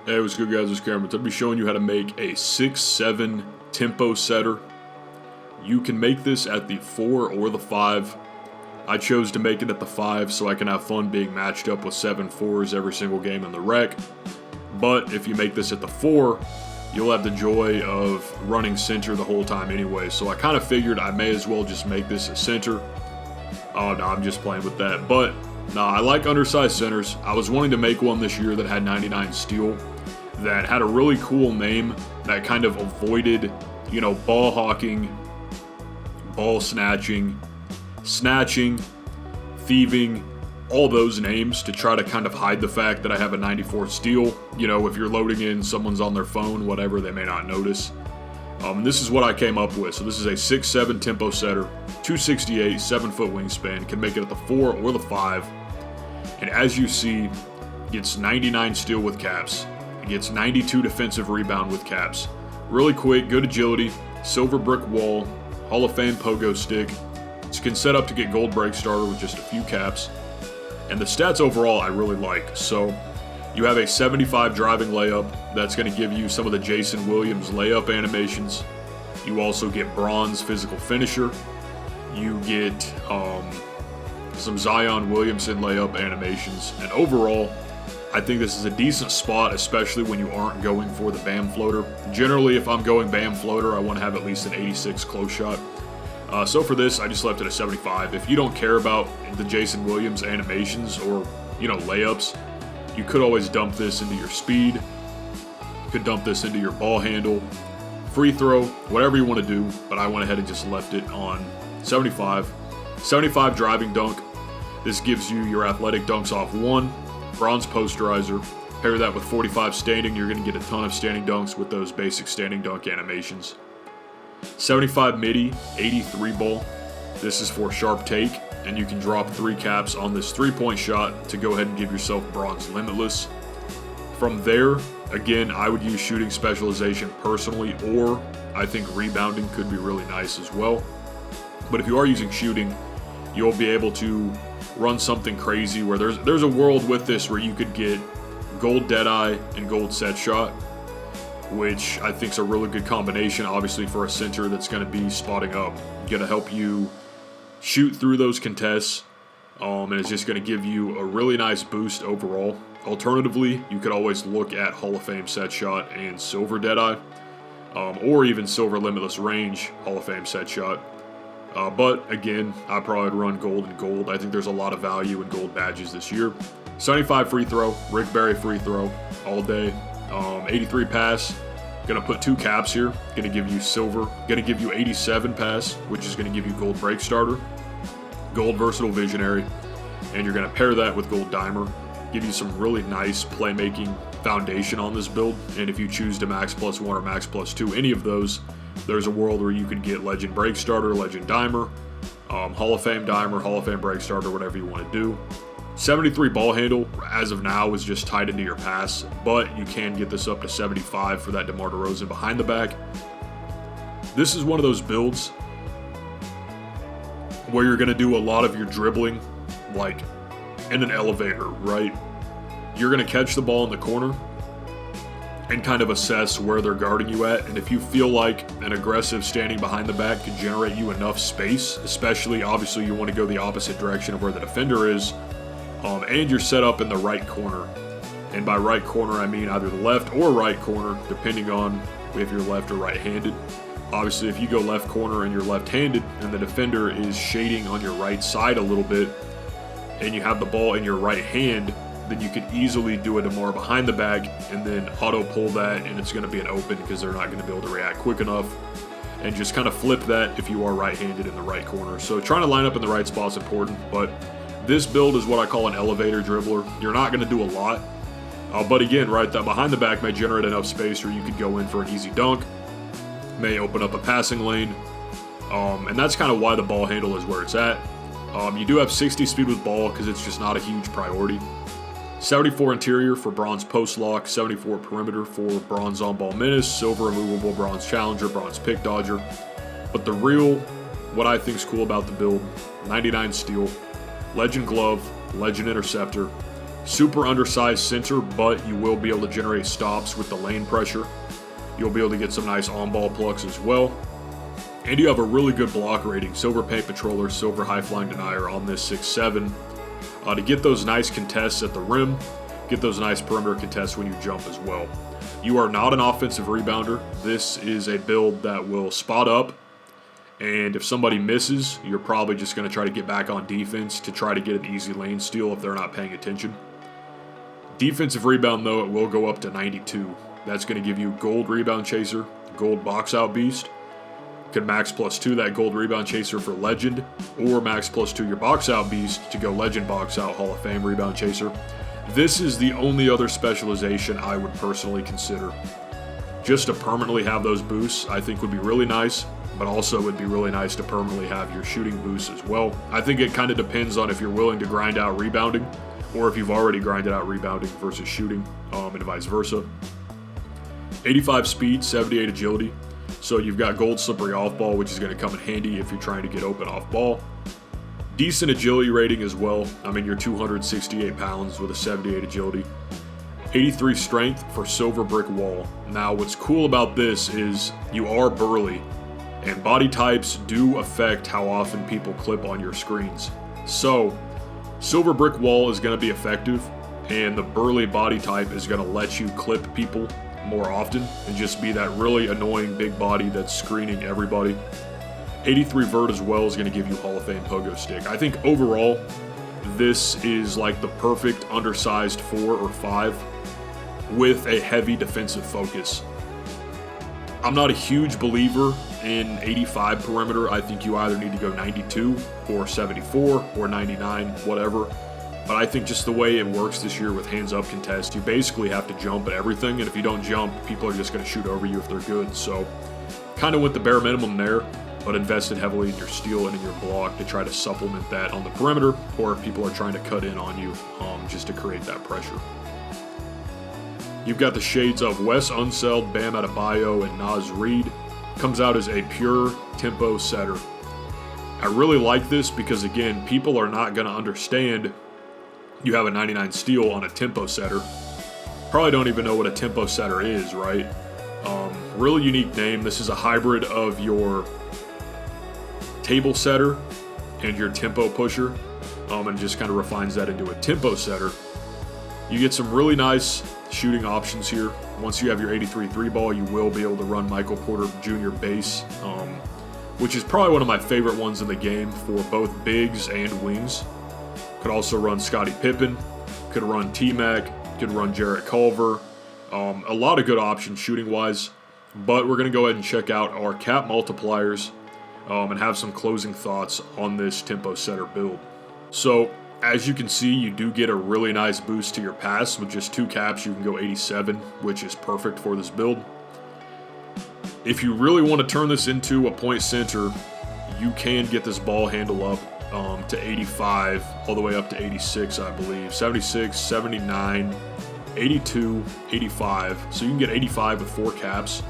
Hey, what's good guys, it's Cahmron. I'll be showing you how to make a 6-7 tempo setter. You can make this at the 4 or the 5. I chose to make it at the 5 so I can have fun being matched up with 7 4s every single game in the rec. But if you make this at the 4, you'll have the joy of running center the whole time anyway. So I kind of figured I may as well just make this a center. Oh no, I'm just playing with that. But nah, I like undersized centers. I was wanting to make one this year that had 99 steal, that had a really cool name that kind of avoided, you know, ball hawking, ball snatching, thieving, all those names to try to kind of hide the fact that I have a 94 steal. You know, if you're loading in, someone's on their phone, whatever, they may not notice. This is what I came up with. So this is a 6-7 tempo setter, 268, 7-foot wingspan, can make it at the 4 or the 5. And as you see, gets 99 steal with caps. It gets 92 defensive rebound with caps. Really quick, good agility, silver brick wall, Hall of Fame pogo stick. It can set up to get gold break starter with just a few caps. And the stats overall I really like. So you have a 75 driving layup. That's going to give you some of the Jason Williams layup animations. You also get bronze physical finisher. You get some Zion Williamson layup animations. And overall, I think this is a decent spot, especially when you aren't going for the BAM floater. Generally, if I'm going BAM floater, I want to have at least an 86 close shot. So for this, I just left it at 75. If you don't care about the Jason Williams animations or, you know, layups, you could always dump this into your speed. You could dump this into your ball handle, free throw, whatever you want to do. But I went ahead and just left it on 75. 75 driving dunk. This gives you your athletic dunks off 1. Bronze posterizer. Pair that with 45 standing, you're going to get a ton of standing dunks with those basic standing dunk animations. 75 midi, 83 ball. This is for sharp take, and you can drop 3 caps on this 3-point shot to go ahead and give yourself bronze limitless. From there, again, I would use shooting specialization personally, or I think rebounding could be really nice as well. But if you are using shooting, you'll be able to run something crazy where there's a world with this where you could get gold Deadeye and gold set shot, which I think is a really good combination, obviously, for a center that's going to be spotting up. Going to help you shoot through those contests, and it's just going to give you a really nice boost overall. Alternatively, you could always look at Hall of Fame set shot and silver Deadeye, or even silver limitless range Hall of Fame set shot. But again, I probably would run gold and gold. I think there's a lot of value in gold badges this year. 75 free throw, Rick Barry free throw all day. 83 pass, gonna put 2 caps here, gonna give you silver, gonna give you 87 pass, which is gonna give you gold break starter, gold versatile visionary, and you're gonna pair that with gold dimer, give you some really nice playmaking foundation on this build. And if you choose to max +1 or max +2, any of those, there's a world where you could get legend break starter, legend dimer, Hall of Fame dimer, Hall of Fame break starter, whatever you want to do. 73 ball handle, as of now, is just tied into your pass, but you can get this up to 75 for that DeMar DeRozan behind the back. This is one of those builds where you're going to do a lot of your dribbling, like in an elevator, right? You're going to catch the ball in the corner and kind of assess where they're guarding you at, and if you feel like an aggressive standing behind the back can generate you enough space, especially, obviously, you want to go the opposite direction of where the defender is, and you're set up in the right corner. And by right corner, I mean either the left or right corner, depending on if you're left or right-handed. Obviously, if you go left corner and you're left-handed and the defender is shading on your right side a little bit and you have the ball in your right hand, then you could easily do a DeMar behind the back and then auto-pull that, and it's going to be an open because they're not going to be able to react quick enough. And just kind of flip that if you are right-handed in the right corner. So trying to line up in the right spot is important, but this build is what I call an elevator dribbler. You're not going to do a lot, but again, right, that behind the back may generate enough space where you could go in for an easy dunk, may open up a passing lane, and that's kind of why the ball handle is where it's at. You do have 60 speed with ball because it's just not a huge priority. 74 interior for bronze post lock, 74 perimeter for bronze on ball menace, silver immovable, bronze challenger, bronze pick dodger. But the real, what I think is cool about the build, 99 steal, legend glove, legend interceptor, Super undersized center, but you will be able to generate stops with the lane pressure. You'll be able to get some nice on-ball plucks as well. And you have a really good block rating, silver paint patroller, silver high flying denier on this 6'7", to get those nice contests at the rim, get those nice perimeter contests when you jump as well. You are not an offensive rebounder. This is a build that will spot up, and if somebody misses, you're probably just going to try to get back on defense to try to get an easy lane steal if they're not paying attention. Defensive rebound, though, it will go up to 92. That's going to give you gold rebound chaser, gold box out beast. Could max +2 that gold rebound chaser for legend, or max +2 your box out beast to go legend box out Hall of Fame rebound chaser. This is the only other specialization I would personally consider. Just to permanently have those boosts, I think would be really nice, but also would be really nice to permanently have your shooting boosts as well. I think it kind of depends on if you're willing to grind out rebounding, or if you've already grinded out rebounding versus shooting, and vice versa. 85 speed, 78 agility. So you've got gold slippery off ball, which is going to come in handy if you're trying to get open off ball. Decent agility rating as well. I mean, you're 268 pounds with a 78 agility. 83 strength for silver brick wall. Now, what's cool about this is you are burly, and body types do affect how often people clip on your screens. So, silver brick wall is going to be effective, and the burly body type is going to let you clip people more often and just be that really annoying big body that's screening everybody. 83 vert as well is going to give you Hall of Fame pogo stick. I think overall, this is like the perfect undersized 4 or 5 with a heavy defensive focus. I'm not a huge believer in 85 perimeter. I think you either need to go 92 or 74 or 99, whatever. But I think just the way it works this year with hands-up contests, you basically have to jump at everything, and if you don't jump, people are just going to shoot over you if they're good. So kind of went the bare minimum there, but invested heavily in your steal and in your block to try to supplement that on the perimeter, or if people are trying to cut in on you just to create that pressure. You've got the shades of Wes Unseld, Bam Adebayo, and Naz Reid. Comes out as a pure tempo setter. I really like this because, again, people are not going to understand you have a 99 steal on a tempo setter. Probably don't even know what a tempo setter is, right? Really unique name. This is a hybrid of your table setter and your tempo pusher, and just kind of refines that into a tempo setter. You get some really nice shooting options here. Once you have your 83 3-ball, you will be able to run Michael Porter Jr. base, which is probably one of my favorite ones in the game for both bigs and wings. Could also run Scottie Pippen, could run T-Mac, could run Jarrett Culver. A lot of good options shooting-wise, but we're going to go ahead and check out our cap multipliers and have some closing thoughts on this tempo setter build. So, as you can see, you do get a really nice boost to your pass. With just 2 caps, you can go 87, which is perfect for this build. If you really want to turn this into a point center, you can get this ball handle up to 85, all the way up to 86, I believe. 76, 79, 82, 85. So you can get 85 with 4 caps.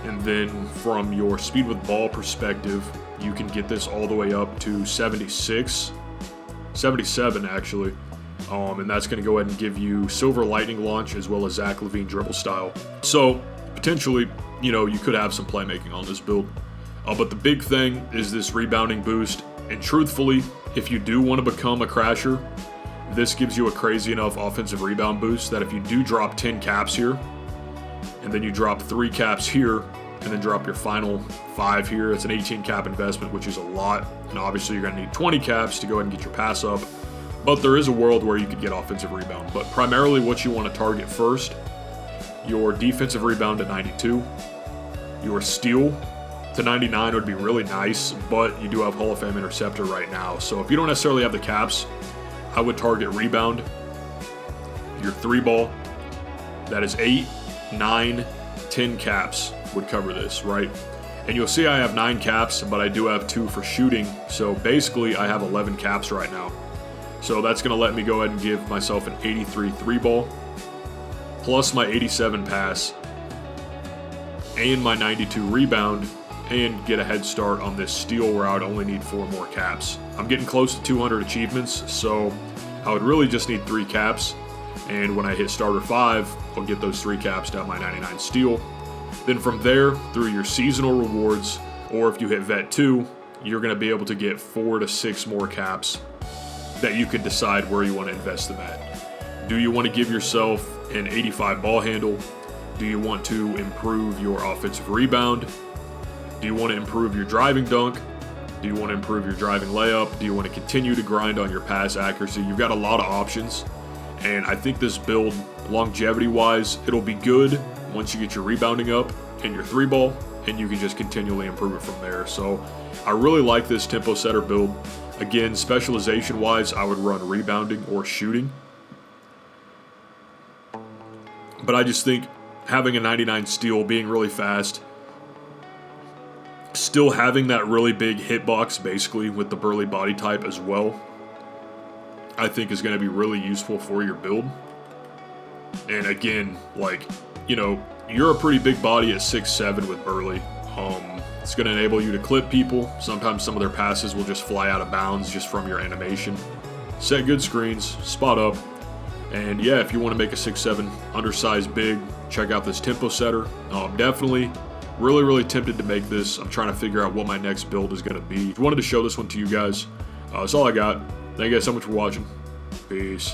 And then from your speed with ball perspective, you can get this all the way up to 76, 77 actually. And that's going to go ahead and give you silver lightning launch as well as Zach LaVine dribble style. So potentially, you could have some playmaking on this build. But the big thing is this rebounding boost. And truthfully, if you do want to become a crasher, this gives you a crazy enough offensive rebound boost that if you do drop 10 caps here, and then you drop 3 caps here, and then drop your final 5 here, it's an 18 cap investment, which is a lot. And obviously you're going to need 20 caps to go ahead and get your pass up. But there is a world where you could get offensive rebound. But primarily what you want to target first, your defensive rebound at 92, your steal to 99 would be really nice, but you do have Hall of Fame Interceptor right now. So if you don't necessarily have the caps, I would target rebound, your 3-ball. That is 8, 9, 10 caps would cover this, right? And you'll see I have 9 caps, but I do have 2 for shooting. So basically I have 11 caps right now. So that's going to let me go ahead and give myself an 83 3-ball, plus my 87 pass, and my 92 rebound, and get a head start on this steal where I would only need 4 more caps. I'm getting close to 200 achievements, so I would really just need 3 caps. And when I hit starter 5, I'll get those 3 caps down my 99 steel. Then from there, through your seasonal rewards, or if you hit vet 2, you're going to be able to get 4 to 6 more caps that you could decide where you want to invest them at. Do you want to give yourself an 85 ball handle? Do you want to improve your offensive rebound? Do you want to improve your driving dunk? Do you want to improve your driving layup? Do you want to continue to grind on your pass accuracy? You've got a lot of options, and I think this build, longevity-wise, it'll be good once you get your rebounding up and your 3-ball, and you can just continually improve it from there. So I really like this tempo setter build. Again, specialization-wise, I would run rebounding or shooting. But I just think having a 99 steal, being really fast, still having that really big hitbox basically with the Burly body type as well, I think is going to be really useful for your build. And again, like, you know, you're a pretty big body at 6'7" with Burly. It's going to enable you to clip people. Sometimes some of their passes will just fly out of bounds just from your animation. Set good screens, spot up, and yeah, if you want to make a 6'7" undersized big, check out this tempo setter. Definitely really tempted to make this. I'm trying to figure out what my next build is going to be. Wanted to show this one to you guys. That's all I got. Thank you guys so much for watching. Peace.